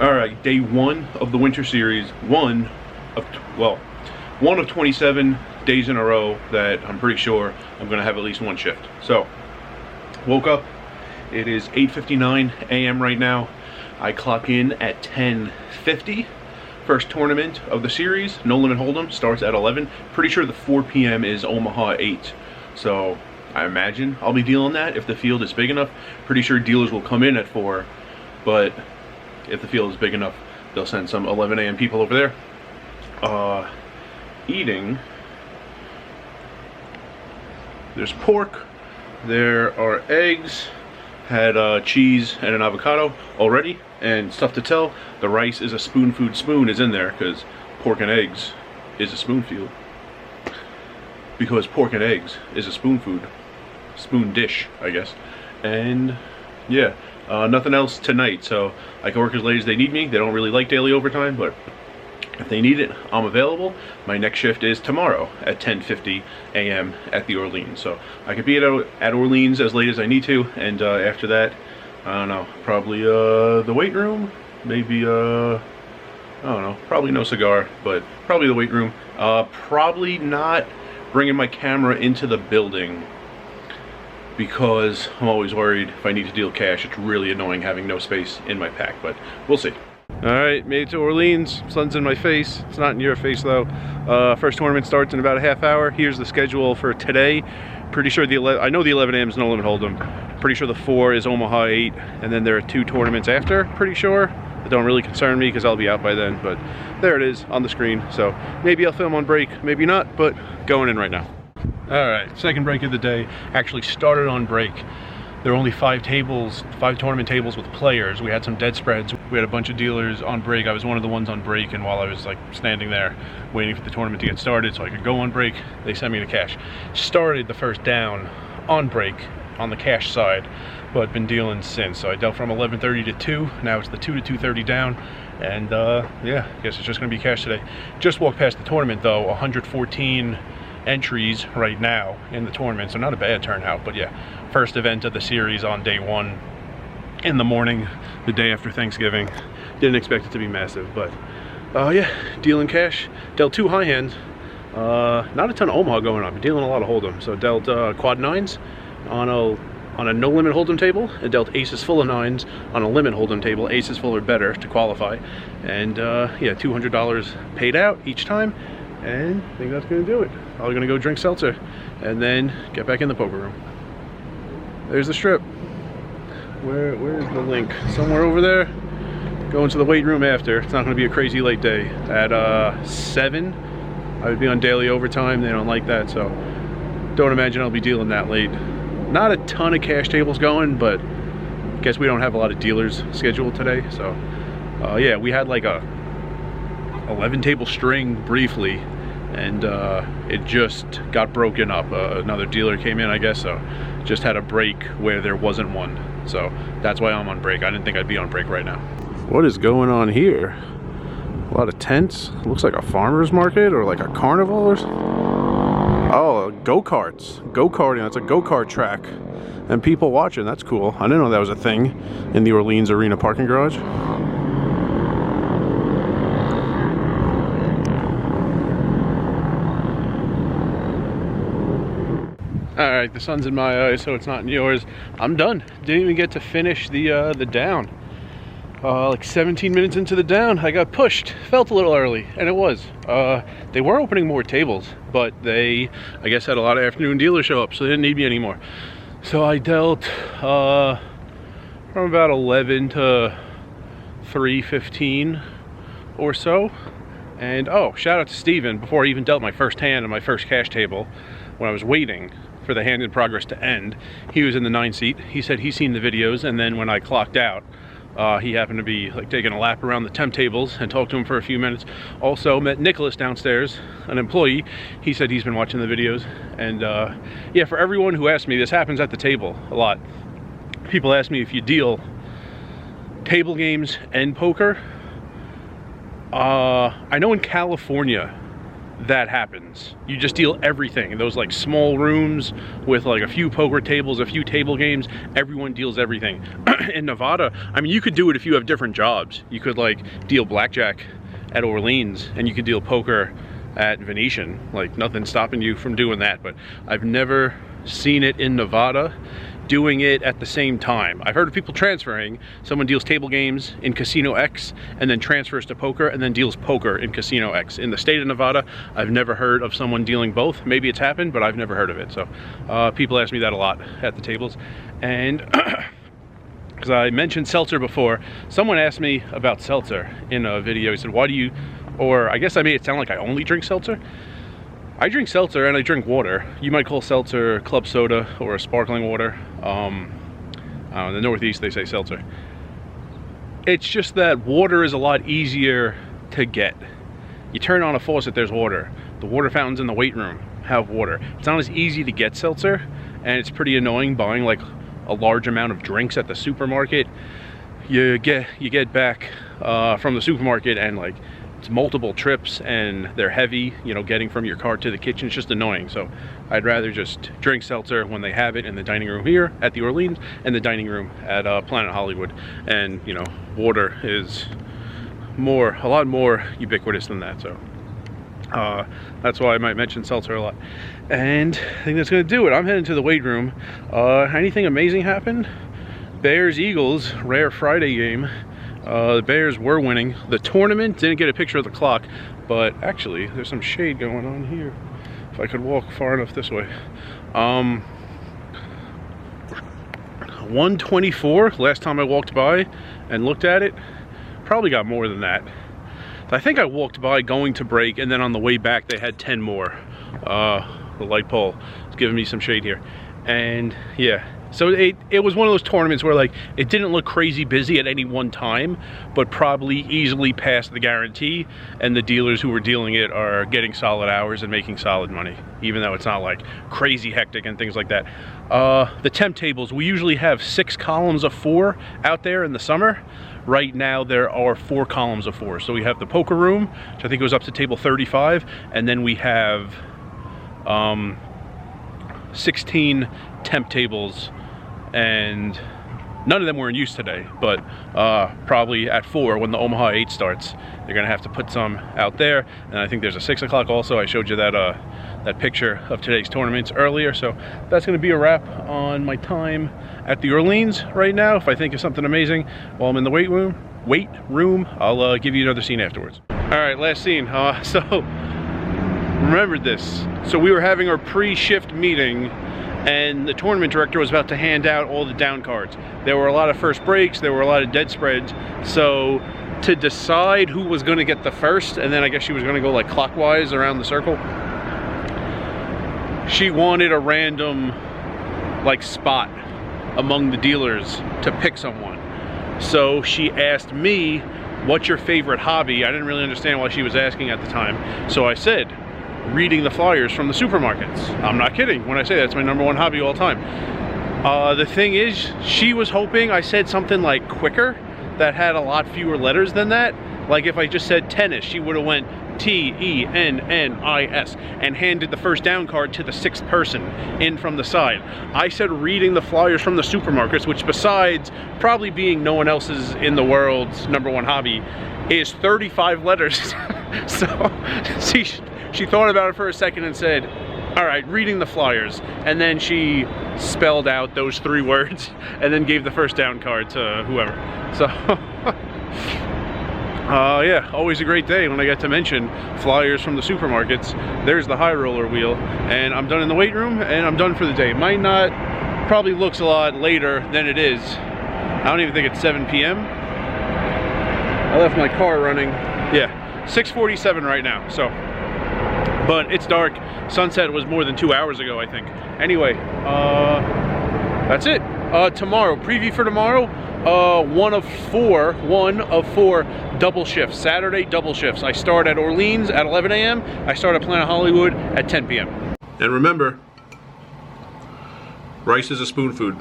All right, day one of the winter series, one of 27 days in a row that I'm pretty sure I'm gonna have at least one shift. So, woke up, it is 8:59 a.m. right now. I clock in at 10:50. First tournament of the series, No Limit Hold'em, starts at 11. Pretty sure the 4 p.m. is Omaha 8. So, I imagine I'll be dealing that if the field is big enough. Pretty sure dealers will come in at 4, but if the field is big enough, they'll send some 11 a.m. people over there. Eating. There's pork. There are eggs. Had cheese and an avocado already, and stuff to tell. The rice is a spoon food. Spoon is in there because pork and eggs is a spoon field. Because pork and eggs is a spoon food. Spoon dish, I guess. And yeah, nothing else tonight, so I can work as late as they need me. They don't really like daily overtime, but if they need it, I'm available. My next shift is tomorrow at 10:50 a.m. at the Orleans, so I could be at Orleans as late as I need to, and after that, I don't know, probably the weight room, maybe I don't know, probably no cigar, but probably the weight room. Probably not bringing my camera into the building, because I'm always worried if I need to deal cash. It's really annoying having no space in my pack, but we'll see. All right, made it to Orleans. Sun's in my face. It's not in your face though. First tournament starts in about a half hour. Here's the schedule for today. Pretty sure I know the 11 a.m. is No Limit Hold'em. Pretty sure the 4 is Omaha 8, and then there are 2 tournaments after. Pretty sure. That don't really concern me because I'll be out by then. But there it is on the screen. So maybe I'll film on break, maybe not. But going in right now. All right, second break of the day. Actually started on break. There were only 5 tournament tables with players. We had some dead spreads. We had a bunch of dealers on break. I was one of the ones on break, and while I was like standing there waiting for the tournament to get started so I could go on break, they sent me the cash. Started the first down on break on the cash side, but been dealing since. So I dealt from 11:30 to 2. Now it's the 2 to 2:30 down, and yeah, I guess it's just gonna be cash today. Just walked past the tournament though, 114 entries right now in the tournament, so not a bad turnout. But yeah, first event of the series on day 1 in the morning, the day after Thanksgiving. Didn't expect it to be massive, but yeah, dealing cash. Dealt 2 high hands. Not a ton of Omaha going on. Dealing a lot of Hold'em. So dealt quad 9s on a no limit Hold'em table, and dealt aces full of 9s on a limit Hold'em table, aces full or better to qualify. And yeah, $200 paid out each time. And I think that's gonna do it. Probably gonna go drink seltzer and then get back in the poker room. There's the strip. Where's the link? Somewhere over there. Going to the weight room after. It's not gonna be a crazy late day. At 7, I would be on daily overtime. They don't like that, so don't imagine I'll be dealing that late. Not a ton of cash tables going, but I guess we don't have a lot of dealers scheduled today, so yeah, we had like a 11 table string briefly, and it just got broken up. Another dealer came in, I guess, so just had a break where there wasn't one. So that's why I'm on break. I didn't think I'd be on break right now. What is going on here? A lot of tents. Looks like a farmer's market or like a carnival or something. Oh, go-karts. Go-karting. That's a go-kart track. And people watching. That's cool. I didn't know that was a thing in the Orleans Arena parking garage. Alright, the sun's in my eyes, so it's not in yours. I'm done. Didn't even get to finish the down. Like 17 minutes into the down, I got pushed. Felt a little early, and it was. They were opening more tables, but they, I guess, had a lot of afternoon dealers show up, so they didn't need me anymore. So I dealt from about 11 to 3:15 or so. And oh, shout out to Steven, before I even dealt my first hand on my first cash table, when I was waiting for the hand in progress to end, he was in the 9 seat. He said he's seen the videos, and then when I clocked out, he happened to be like taking a lap around the temp tables, and talked to him for a few minutes. Also met Nicholas downstairs, an employee. He said he's been watching the videos. And yeah, for everyone who asked me, this happens at the table a lot. People ask me if you deal table games and poker. I know in California that happens. You just deal everything in those like small rooms with like a few poker tables, a few table games. Everyone deals everything. In Nevada, I mean, you could do it if you have different jobs. You could like deal blackjack at Orleans, and you could deal poker at Venetian. Like, nothing's stopping you from doing that. But I've never seen it in Nevada doing it at the same time. I've heard of people transferring. Someone deals table games in Casino X and then transfers to poker and then deals poker in Casino X. In the state of Nevada, I've never heard of someone dealing both. Maybe it's happened, but I've never heard of it. So people ask me that a lot at the tables. And because I mentioned seltzer before, someone asked me about seltzer in a video. He said, why do you, or I guess I made it sound like I only drink seltzer. I drink seltzer and I drink water. You might call seltzer club soda or a sparkling water. In the Northeast they say seltzer. It's just that water is a lot easier to get. You turn on a faucet, there's water. The water fountains in the weight room have water. It's not as easy to get seltzer, and it's pretty annoying buying like a large amount of drinks at the supermarket. You get back from the supermarket and like it's multiple trips and they're heavy, you know, getting from your car to the kitchen. It's just annoying. So I'd rather just drink seltzer when they have it in the dining room here at the Orleans and the dining room at Planet Hollywood. And you know, water is a lot more ubiquitous than that. So that's why I might mention seltzer a lot. And I think that's gonna do it. I'm heading to the weight room. Anything amazing happened? Bears Eagles, rare Friday game. The Bears were winning the tournament. Didn't get a picture of the clock, but actually there's some shade going on here. If I could walk far enough this way. 124 last time I walked by and looked at it. Probably got more than that. I think I walked by going to break, and then on the way back they had 10 more. The light pole is giving me some shade here. And yeah, so it was one of those tournaments where like it didn't look crazy busy at any one time, but probably easily past the guarantee, and the dealers who were dealing it are getting solid hours and making solid money, even though it's not like crazy hectic and things like that. The temp tables, we usually have 6 columns of 4 out there in the summer. Right now there are 4 columns of 4. So we have the poker room, which I think goes up to table 35, and then we have 16 temp tables, and none of them were in use today, but probably at 4 when the Omaha 8 starts, they're gonna have to put some out there. And I think there's a 6 o'clock also. I showed you that that picture of today's tournaments earlier. So that's gonna be a wrap on my time at the Orleans right now. If I think of something amazing while I'm in the weight room, I'll give you another scene afterwards. All right, last scene. So remembered this. So we were having our pre-shift meeting, and the tournament director was about to hand out all the down cards. There were a lot of first breaks, there were a lot of dead spreads. So to decide who was gonna get the first, and then I guess she was gonna go like clockwise around the circle, she wanted a random like spot among the dealers to pick someone. So she asked me, what's your favorite hobby? I didn't really understand why she was asking at the time. So I said, reading the flyers from the supermarkets. I'm not kidding when I say that's my #1 hobby all time. The thing is, she was hoping I said something like quicker that had a lot fewer letters than that. Like if I just said tennis, she would have went T-E-N-N-I-S and handed the first down card to the 6th person in from the side. I said reading the flyers from the supermarkets, which besides probably being no one else's in the world's #1 hobby, is 35 letters. So she thought about it for a second and said, all right, reading the flyers. And then she spelled out those 3 words and then gave the first down card to whoever. So yeah, always a great day when I get to mention flyers from the supermarkets. There's the high roller wheel, and I'm done in the weight room, and I'm done for the day. Might not, probably looks a lot later than it is. I don't even think it's 7 p.m. I left my car running. Yeah, 6:47 right now, so. But it's dark. Sunset was more than 2 hours ago, I think. Anyway, that's it. Tomorrow, preview for tomorrow, one of four double shifts. Saturday double shifts. I start at Orleans at 11 a.m. I start at Planet Hollywood at 10 p.m. And remember, rice is a spoon food.